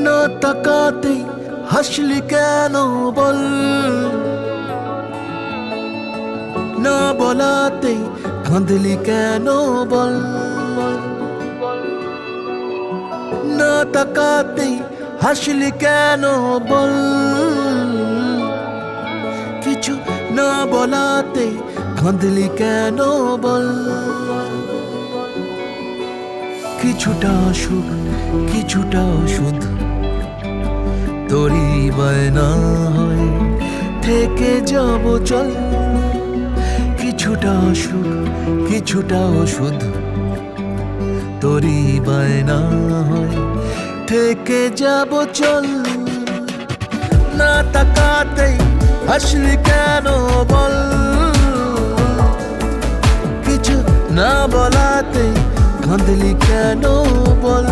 না তাকাতেই হাসলি কেন বল, না বলাতেই কাঁদলি কেন বল, না তাকাতেই হাসলি কেন বল, কিছু না বলাতে কাঁদলি কেন বল। কিছুটা সুখ কিছুটা ওষুধ তোরই বায়না হয় থেকে যাব চল, কিছুটা সুখ কিছুটা ওষুধ তোরই বায়না হয় থেকে যাব চল। না তাকাতেই হাসলি কেন বল, কিছু না বলাতেই কাঁদলি কেন বল।